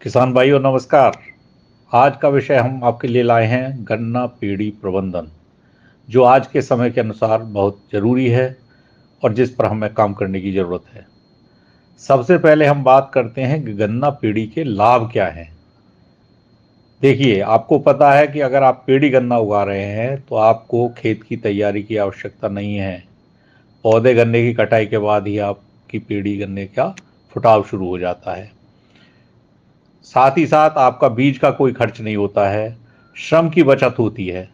किसान भाइयों नमस्कार। आज का विषय हम आपके लिए लाए हैं गन्ना पेड़ी प्रबंधन, जो आज के समय के अनुसार बहुत ज़रूरी है और जिस पर हमें काम करने की ज़रूरत है। सबसे पहले हम बात करते हैं कि गन्ना पेड़ी के लाभ क्या हैं। देखिए, आपको पता है कि अगर आप पेड़ी गन्ना उगा रहे हैं तो आपको खेत की तैयारी की आवश्यकता नहीं है। पौधे गन्ने की कटाई के बाद ही आपकी पेड़ी गन्ने का फुटाव शुरू हो जाता है। साथ ही साथ आपका बीज का कोई खर्च नहीं होता है, श्रम की बचत होती है,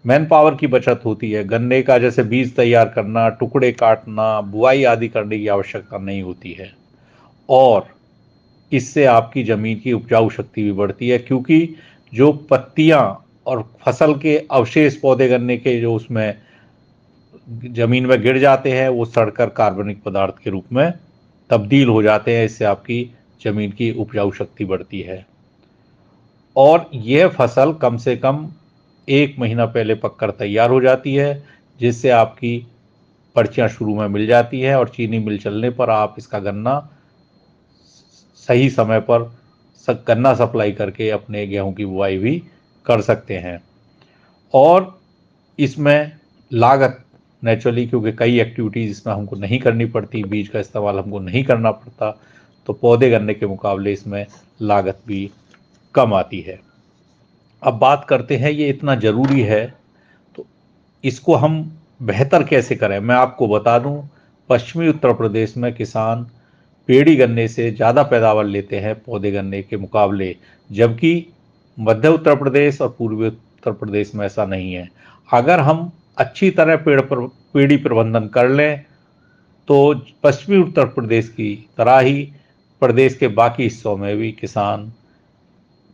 मैन पावर की बचत होती है। गन्ने का जैसे बीज तैयार करना, टुकड़े काटना, बुआई आदि करने की आवश्यकता नहीं होती है। और इससे आपकी ज़मीन की उपजाऊ शक्ति भी बढ़ती है, क्योंकि जो पत्तियां और फसल के अवशेष पौधे गन्ने के जो उसमें ज़मीन में गिर जाते हैं वो सड़कर कार्बनिक पदार्थ के रूप में तब्दील हो जाते हैं। इससे आपकी ज़मीन की उपजाऊ शक्ति बढ़ती है और यह फसल कम से कम 1 महीना पहले पककर तैयार हो जाती है, जिससे आपकी पर्चियां शुरू में मिल जाती है और चीनी मिल चलने पर आप इसका गन्ना सही समय पर गन्ना सप्लाई करके अपने गेहूं की बुआई भी कर सकते हैं। और इसमें लागत नेचुरली, क्योंकि कई एक्टिविटीज़ इसमें हमको नहीं करनी पड़ती, बीज का इस्तेमाल हमको नहीं करना पड़ता, तो पौधे गन्ने के मुकाबले इसमें लागत भी कम आती है। अब बात करते हैं ये इतना ज़रूरी है तो इसको हम बेहतर कैसे करें। मैं आपको बता दूं, पश्चिमी उत्तर प्रदेश में किसान पेड़ी गन्ने से ज़्यादा पैदावार लेते हैं पौधे गन्ने के मुकाबले, जबकि मध्य उत्तर प्रदेश और पूर्वी उत्तर प्रदेश में ऐसा नहीं है। अगर हम अच्छी तरह पेड़ी प्रबंधन कर लें तो पश्चिमी उत्तर प्रदेश की तरह ही प्रदेश के बाकी हिस्सों में भी किसान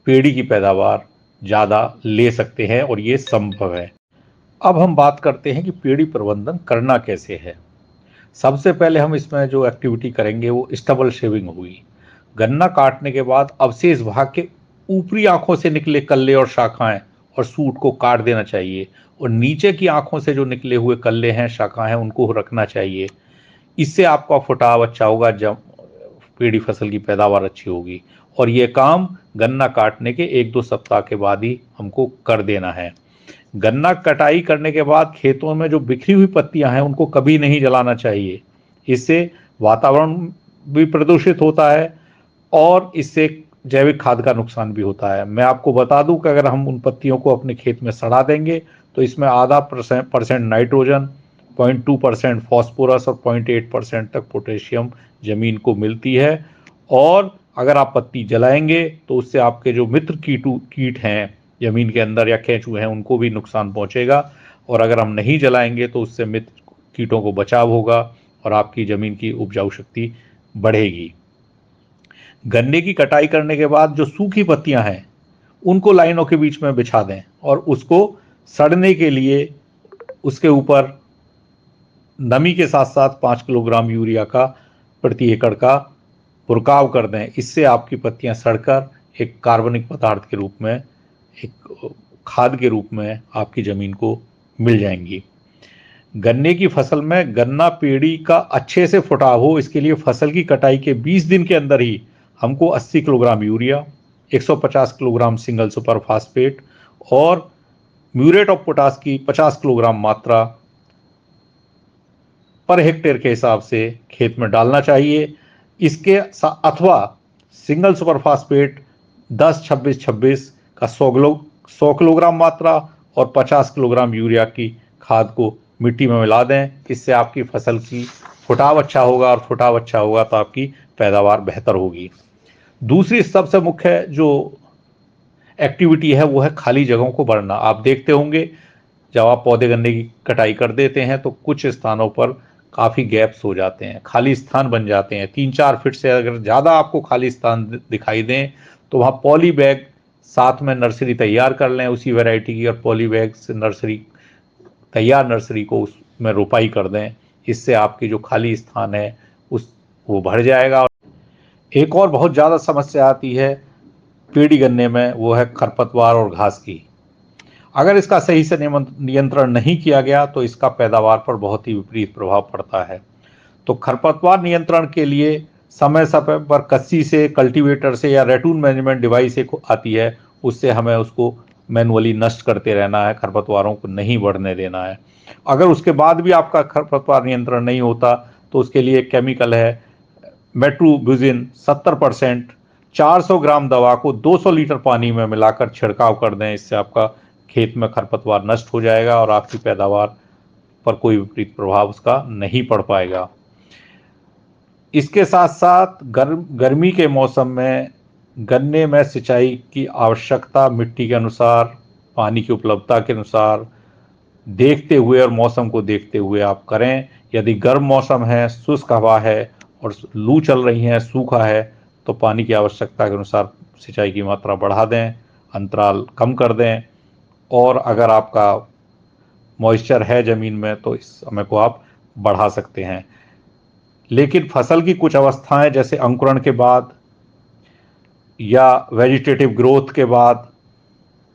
पेड़ी की पैदावार ज़्यादा ले सकते हैं और ये संभव है। अब हम बात करते हैं कि पेड़ी प्रबंधन करना कैसे है। सबसे पहले हम इसमें जो एक्टिविटी करेंगे वो स्टबल शेविंग होगी। गन्ना काटने के बाद अवशेष भाग के ऊपरी आंखों से निकले कल्ले और शाखाएं और सूट को काट देना चाहिए, और नीचे की आंखों से जो निकले हुए कल्ले हैं, शाखाएं हैं, उनको रखना चाहिए। इससे आपका फुटाव अच्छा होगा, जब पेड़ी फसल की पैदावार अच्छी होगी। और ये काम गन्ना काटने के 1-2 सप्ताह के बाद ही हमको कर देना है। गन्ना कटाई करने के बाद खेतों में जो बिखरी हुई पत्तियां हैं उनको कभी नहीं जलाना चाहिए। इससे वातावरण भी प्रदूषित होता है और इससे जैविक खाद का नुकसान भी होता है। मैं आपको बता दूं कि अगर हम उन पत्तियों को अपने खेत में सड़ा देंगे तो इसमें आधा परसेंट नाइट्रोजन, 0.2% फॉस्फोरस और 0.8% तक पोटेशियम जमीन को मिलती है। और अगर आप पत्ती जलाएंगे तो उससे आपके जो मित्र कीट हैं जमीन के अंदर या केंचुए हैं उनको भी नुकसान पहुंचेगा। और अगर हम नहीं जलाएंगे तो उससे मित्र कीटों को बचाव होगा और आपकी ज़मीन की उपजाऊ शक्ति बढ़ेगी। गन्ने की कटाई करने के बाद जो सूखी पत्तियां हैं उनको लाइनों के बीच में बिछा दें और उसको सड़ने के लिए उसके ऊपर नमी के साथ साथ 5 किलोग्राम यूरिया का प्रति एकड़ का बुरकाव कर दें। इससे आपकी पत्तियां सड़कर एक कार्बनिक पदार्थ के रूप में, एक खाद के रूप में आपकी ज़मीन को मिल जाएंगी। गन्ने की फसल में गन्ना पेड़ी का अच्छे से फुटाव हो, इसके लिए फसल की कटाई के 20 दिन के अंदर ही हमको 80 kilogram urea, 150 kilogram single super phosphate और म्यूरेट ऑफ पोटास की 50 किलोग्राम मात्रा पर हेक्टेयर के हिसाब से खेत में डालना चाहिए। इसके अथवा सिंगल सुपर फास्फेट 10-26-26 का 100 किलोग्राम मात्रा और 50 किलोग्राम यूरिया की खाद को मिट्टी में मिला दें। इससे आपकी फसल की फुटाव अच्छा होगा और फुटाव अच्छा होगा तो आपकी पैदावार बेहतर होगी। दूसरी सबसे मुख्य जो एक्टिविटी है वो है खाली जगहों को भरना। आप देखते होंगे जब आप पौधे गन्ने की कटाई कर देते हैं तो कुछ स्थानों पर काफ़ी गैप्स हो जाते हैं, खाली स्थान बन जाते हैं। 3-4 फीट से अगर ज़्यादा आपको खाली स्थान दिखाई दें तो वहाँ पॉली बैग साथ में नर्सरी तैयार कर लें उसी वैरायटी की, और पॉली बैग से तैयार नर्सरी को उसमें रोपाई कर दें। इससे आपकी जो खाली स्थान है वो भर जाएगा। एक और बहुत ज़्यादा समस्या आती है पेड़ी गन्ने में, वो है खरपतवार और घास की। अगर इसका सही से नियंत्रण नहीं किया गया तो इसका पैदावार पर बहुत ही विपरीत प्रभाव पड़ता है। तो खरपतवार नियंत्रण के लिए समय समय पर कस्सी से, कल्टीवेटर से या रेटून मैनेजमेंट डिवाइस एक आती है, उससे हमें उसको मैनुअली नष्ट करते रहना है, खरपतवारों को नहीं बढ़ने देना है। अगर उसके बाद भी आपका खरपतवार नियंत्रण नहीं होता तो उसके लिए एक केमिकल है मेट्रोब्यूजिन 70%, 400 ग्राम दवा को 200 लीटर पानी में मिलाकर छिड़काव कर दें। इससे आपका खेत में खरपतवार नष्ट हो जाएगा और आपकी पैदावार पर कोई विपरीत प्रभाव उसका नहीं पड़ पाएगा। इसके साथ साथ गर्मी के मौसम में गन्ने में सिंचाई की आवश्यकता मिट्टी के अनुसार, पानी की उपलब्धता के अनुसार देखते हुए और मौसम को देखते हुए आप करें। यदि गर्म मौसम है, शुष्क हवा है और लू चल रही है, सूखा है, तो पानी की आवश्यकता के अनुसार सिंचाई की मात्रा बढ़ा दें, अंतराल कम कर दें। और अगर आपका मॉइस्चर है ज़मीन में तो इस समय को आप बढ़ा सकते हैं। लेकिन फसल की कुछ अवस्थाएं जैसे अंकुरण के बाद या वेजिटेटिव ग्रोथ के बाद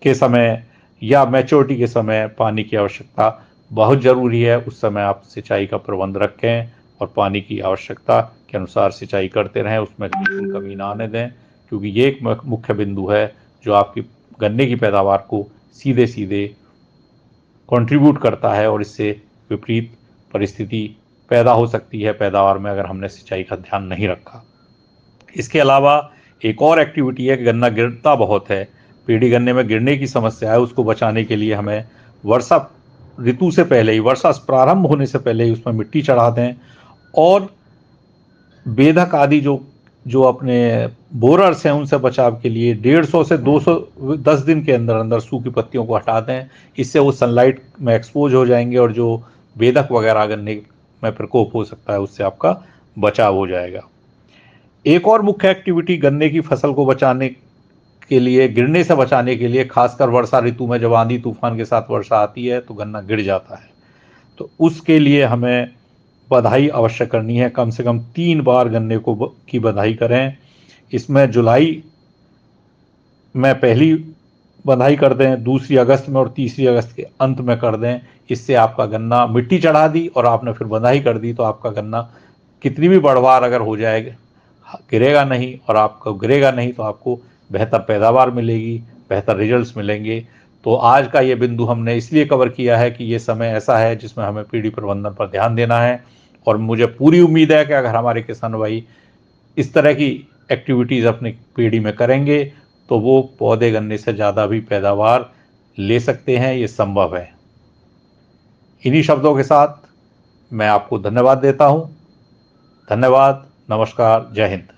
के समय या मैच्योरिटी के समय पानी की आवश्यकता बहुत ज़रूरी है। उस समय आप सिंचाई का प्रबंध रखें और पानी की आवश्यकता के अनुसार सिंचाई करते रहें, उसमें बिल्कुल कमी ना आने दें, क्योंकि ये एक मुख्य बिंदु है जो आपकी गन्ने की पैदावार को सीधे सीधे कंट्रीब्यूट करता है और इससे विपरीत परिस्थिति पैदा हो सकती है पैदावार में अगर हमने सिंचाई का ध्यान नहीं रखा। इसके अलावा एक और एक्टिविटी है कि गन्ना गिरता बहुत है। पीढ़ी गन्ने में गिरने की समस्या है, उसको बचाने के लिए हमें वर्षा ऋतु से पहले ही, वर्षा प्रारंभ होने से पहले ही उसमें मिट्टी चढ़ा दें और बेधक आदि जो जो अपने बोरर्स हैं उनसे बचाव के लिए 150 से 210 दिन के अंदर अंदर सूखी पत्तियों को हटा दें। इससे वो सनलाइट में एक्सपोज हो जाएंगे और जो बेधक वगैरह गन्ने में प्रकोप हो सकता है उससे आपका बचाव हो जाएगा। एक और मुख्य एक्टिविटी गन्ने की फसल को बचाने के लिए, गिरने से बचाने के लिए, खासकर वर्षा ऋतु में जब आंधी तूफान के साथ वर्षा आती है तो गन्ना गिर जाता है, तो उसके लिए हमें बधाई अवश्य करनी है। कम से कम 3 बार गन्ने को की बधाई करें। इसमें जुलाई में पहली बधाई कर दें, दूसरी अगस्त में और तीसरी अगस्त के अंत में कर दें। इससे आपका गन्ना, मिट्टी चढ़ा दी और आपने फिर बधाई कर दी तो आपका गन्ना कितनी भी बढ़वार अगर हो जाएगा गिरेगा नहीं, और आपको गिरेगा नहीं तो आपको बेहतर पैदावार मिलेगी, बेहतर रिजल्ट्स मिलेंगे। तो आज का ये बिंदु हमने इसलिए कवर किया है कि ये समय ऐसा है जिसमें हमें पीढ़ी प्रबंधन पर ध्यान देना है और मुझे पूरी उम्मीद है कि अगर हमारे किसान भाई इस तरह की एक्टिविटीज़ अपनी पीढ़ी में करेंगे तो वो पौधे गन्ने से ज़्यादा भी पैदावार ले सकते हैं, ये संभव है। इन्हीं शब्दों के साथ मैं आपको धन्यवाद देता हूँ। धन्यवाद, नमस्कार, जय हिंद।